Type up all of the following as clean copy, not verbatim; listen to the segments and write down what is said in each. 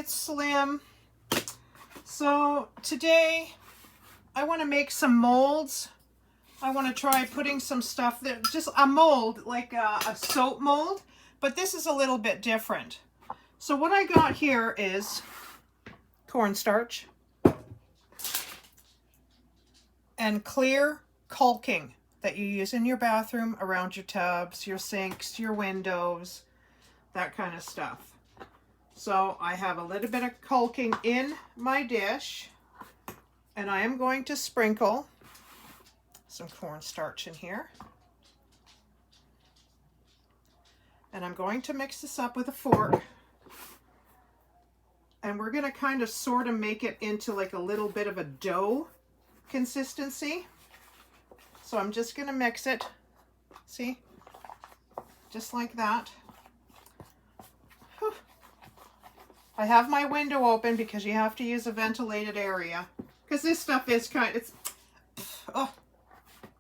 it's Slim. So today I want to make some molds. I want to try putting some stuff there, just a mold, like a soap mold, but this is a little bit different. So what I got here is cornstarch and clear caulking that you use in your bathroom, around your tubs, your sinks, your windows, that kind of stuff. So I have a little bit of caulking in my dish, and I am going to sprinkle some cornstarch in here. And I'm going to mix this up with a fork. And we're going to kind of sort of make it into like a little bit of a dough consistency. So I'm just going to mix it, see, just like that. Whew. I have my window open because you have to use a ventilated area, because this stuff is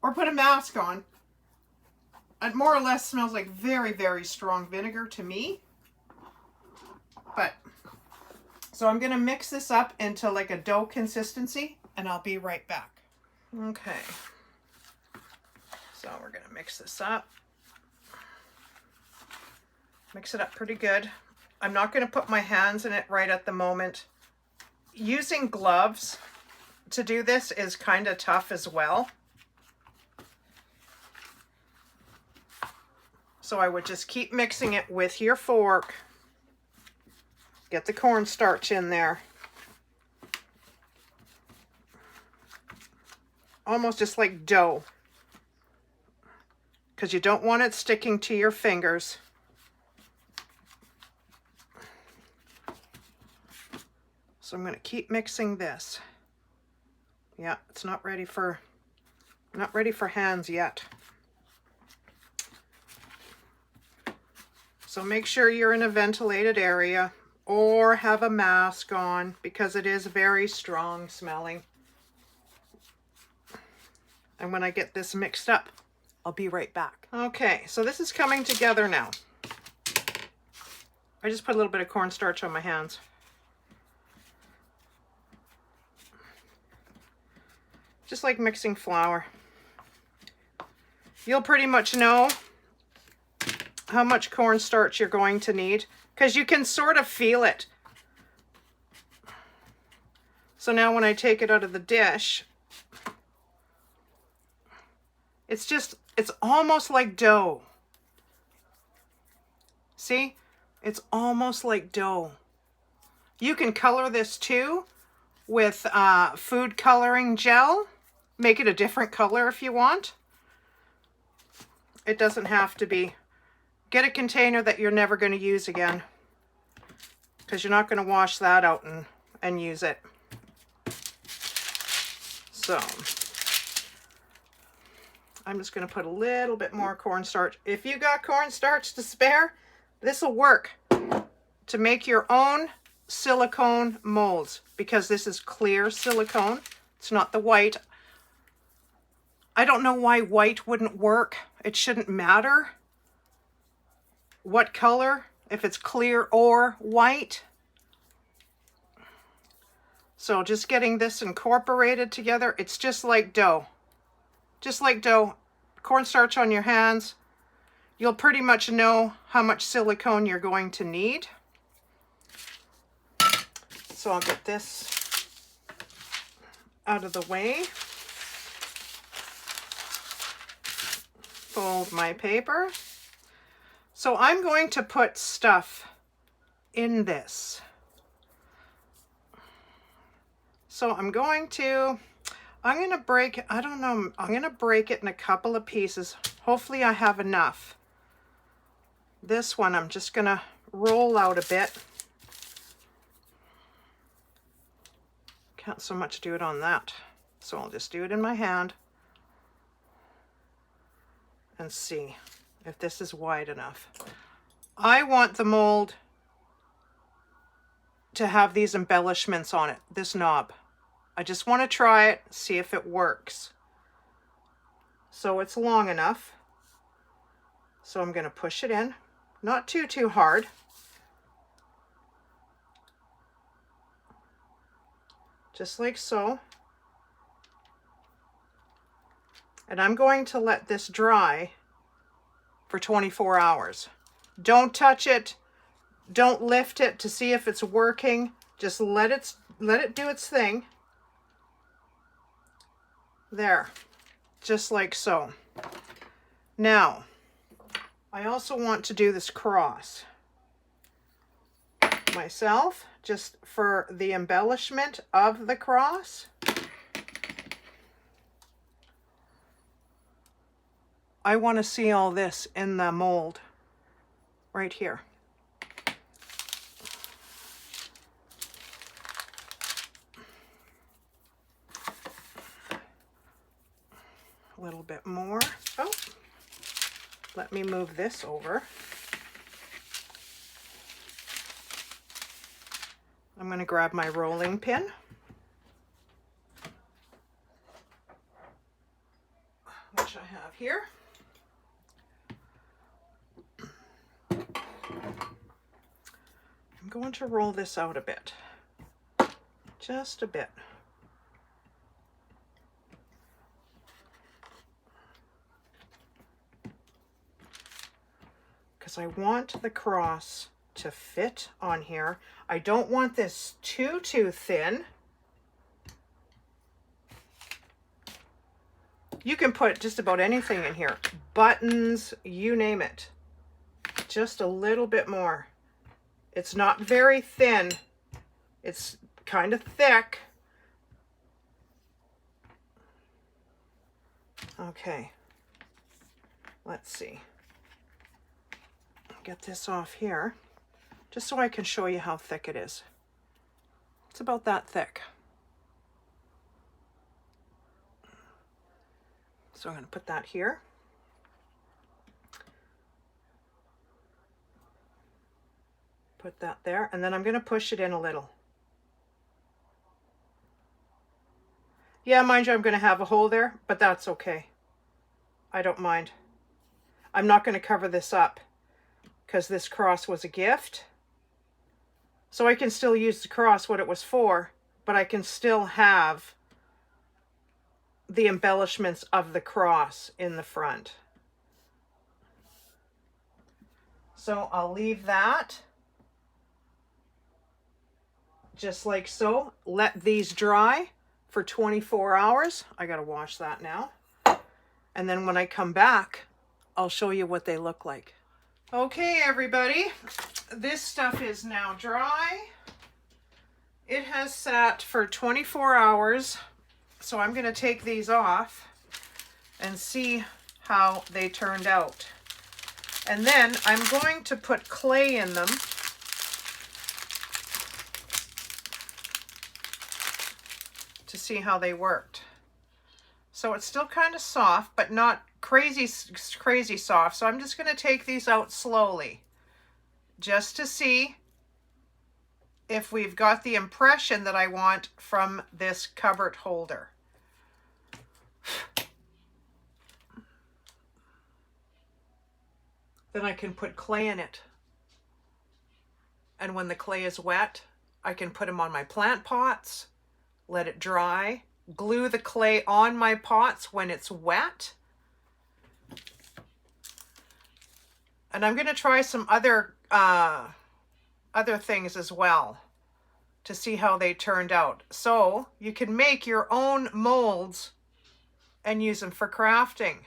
or put a mask on. It more or less smells like very, very strong vinegar to me. But, so I'm going to mix this up into like a dough consistency, and I'll be right back. Okay. So we're going to mix this up. Mix it up pretty good. I'm not going to put my hands in it right at the moment. Using gloves to do this is kind of tough as well. So I would just keep mixing it with your fork. Get the cornstarch in there. Almost just like dough, because you don't want it sticking to your fingers. So I'm going to keep mixing this. Yeah, it's not ready for hands yet. So make sure you're in a ventilated area or have a mask on, because it is very strong smelling. And when I get this mixed up, I'll be right back. Okay, so this is coming together now. I just put a little bit of cornstarch on my hands. Just like mixing flour. You'll pretty much know how much cornstarch you're going to need, because you can sort of feel it. So now when I take it out of the dish, it's almost like dough. See? It's almost like dough. You can color this too with food coloring gel. Make it a different color if you want. It doesn't have to be. Get a container that you're never going to use again, because you're not going to wash that out and use it. So I'm just going to put a little bit more cornstarch. If you got cornstarch to spare, this will work to make your own silicone molds, because this is clear silicone. It's not the white. I don't know why white wouldn't work. It shouldn't matter what color, if it's clear or white. So just getting this incorporated together, it's just like dough. Just like dough. Cornstarch on your hands. You'll pretty much know how much silicone you're going to need. So I'll get this out of the way. Fold my paper. So I'm going to put stuff in this. So I'm going to break it, I don't know, I'm going to break it in a couple of pieces. Hopefully I have enough. This one I'm just going to roll out a bit. Can't so much do it on that. So I'll just do it in my hand and see if this is wide enough. I want the mold to have these embellishments on it, this knob. I just want to try it, see if it works. So it's long enough. So I'm going to push it in, not too hard. just like so. And I'm going to let this dry for 24 hours. Don't touch it. Don't lift it to see if it's working. Just let it do its thing. There, just like so. Now, I also want to do this cross myself, just for the embellishment of the cross. I want to see all this in the mold right here. A little bit more. Oh, let me move this over. I'm going to grab my rolling pin. Which I have here. I'm going to roll this out a bit. Just a bit. Because I want the cross to fit on here. I don't want this too thin. You can put just about anything in here. Buttons, you name it. Just a little bit more. It's not very thin. It's kind of thick. Okay. Let's see. Get this off here, just so I can show you how thick it is. It's about that thick. So I'm going to put that here. Put that there, and then I'm going to push it in a little. Yeah, mind you, I'm going to have a hole there, but that's okay. I don't mind. I'm not going to cover this up because this cross was a gift. So I can still use the cross what it was for, but I can still have the embellishments of the cross in the front. So I'll leave that just like so. Let these dry for 24 hours. I gotta wash that now. And then when I come back, I'll show you what they look like. Okay, everybody, this stuff is now dry. It has sat for 24 hours. So I'm gonna take these off and see how they turned out. And then I'm going to put clay in them to see how they worked. So it's still kind of soft, but not crazy soft. So I'm just going to take these out slowly just to see if we've got the impression that I want from this cupboard holder. Then I can put clay in it. And when the clay is wet, I can put them on my plant pots, let it dry, glue the clay on my pots when it's wet. And I'm going to try some other things as well to see how they turned out. So you can make your own molds and use them for crafting.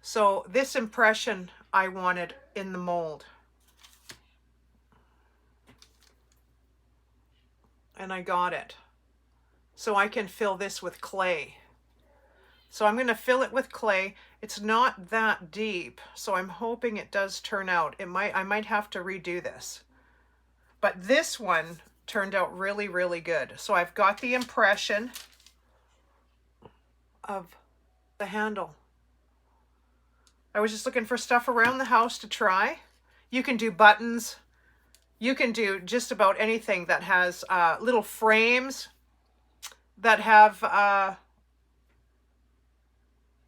So this impression I wanted in the mold. And I got it. So I can fill this with clay. So I'm going to fill it with clay. It's not that deep, so I'm hoping it does turn out. I might have to redo this. But this one turned out really, really good. So I've got the impression of the handle. I was just looking for stuff around the house to try. You can do buttons. You can do just about anything that has little frames that have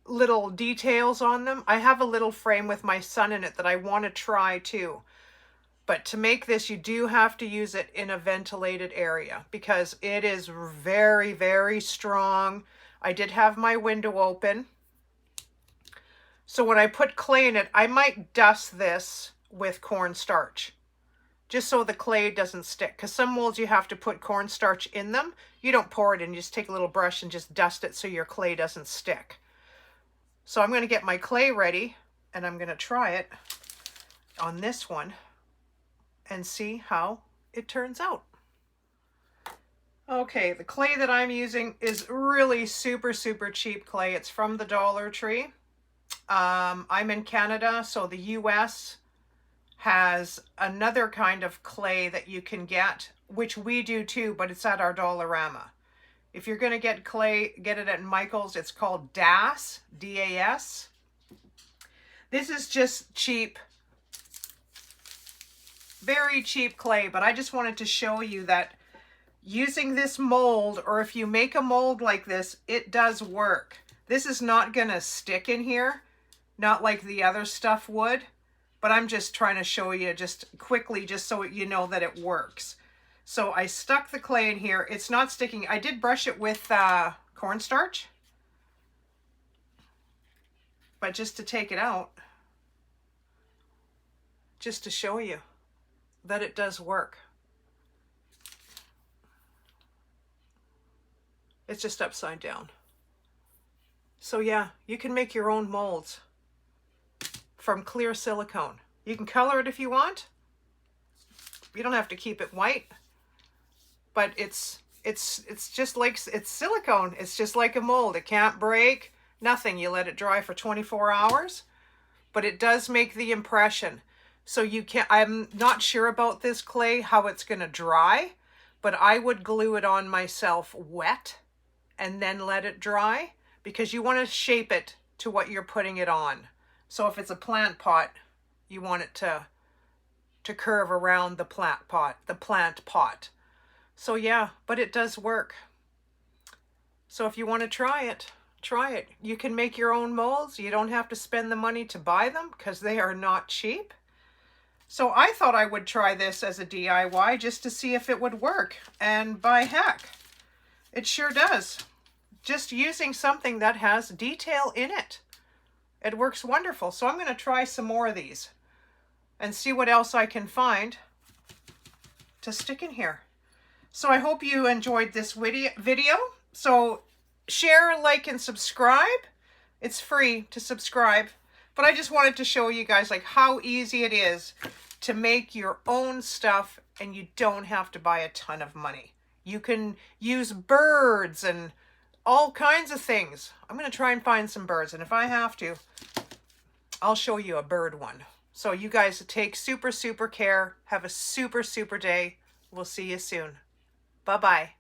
little details on them. I have a little frame with my son in it that I want to try too. But to make this, you do have to use it in a ventilated area because it is very, very strong. I did have my window open. So when I put clay in it, I might dust this with cornstarch just so the clay doesn't stick. Because some molds you have to put cornstarch in them. You don't pour it in, you just take a little brush and just dust it so your clay doesn't stick. So I'm going to get my clay ready and I'm going to try it on this one and see how it turns out. Okay, the clay that I'm using is really super, super cheap clay. It's from the Dollar Tree. I'm in Canada, so the US has another kind of clay that you can get, which we do too, but it's at our Dollarama. If you're going to get clay, get it at Michael's. It's called DAS, D-A-S. This is just cheap, very cheap clay, but I just wanted to show you that using this mold, or if you make a mold like this, it does work. This is not going to stick in here, not like the other stuff would, but I'm just trying to show you just quickly, just so you know that it works. So I stuck the clay in here. It's not sticking. I did brush it with cornstarch, but just to take it out, just to show you that it does work. It's just upside down. So yeah, you can make your own molds from clear silicone. You can color it if you want. You don't have to keep it white, but it's just like, it's silicone. It's just like a mold. It can't break, nothing. You let it dry for 24 hours, but it does make the impression. So you can, I'm not sure about this clay, how it's going to dry, but I would glue it on myself wet and then let it dry, because you want to shape it to what you're putting it on. So if it's a plant pot, you want it to curve around the plant pot. So yeah, but it does work. So if you want to try it, try it. You can make your own molds. You don't have to spend the money to buy them because they are not cheap. So I thought I would try this as a DIY just to see if it would work. And by heck, it sure does. Just using something that has detail in it. It works wonderful. So I'm going to try some more of these and see what else I can find to stick in here. So I hope you enjoyed this video. So share, like, and subscribe. It's free to subscribe. But I just wanted to show you guys like how easy it is to make your own stuff, and you don't have to buy a ton of money. You can use birds and all kinds of things. I'm going to try and find some birds, and if I have to, I'll show you a bird one. So you guys take super, super care. Have a super, super day. We'll see you soon. Bye-bye.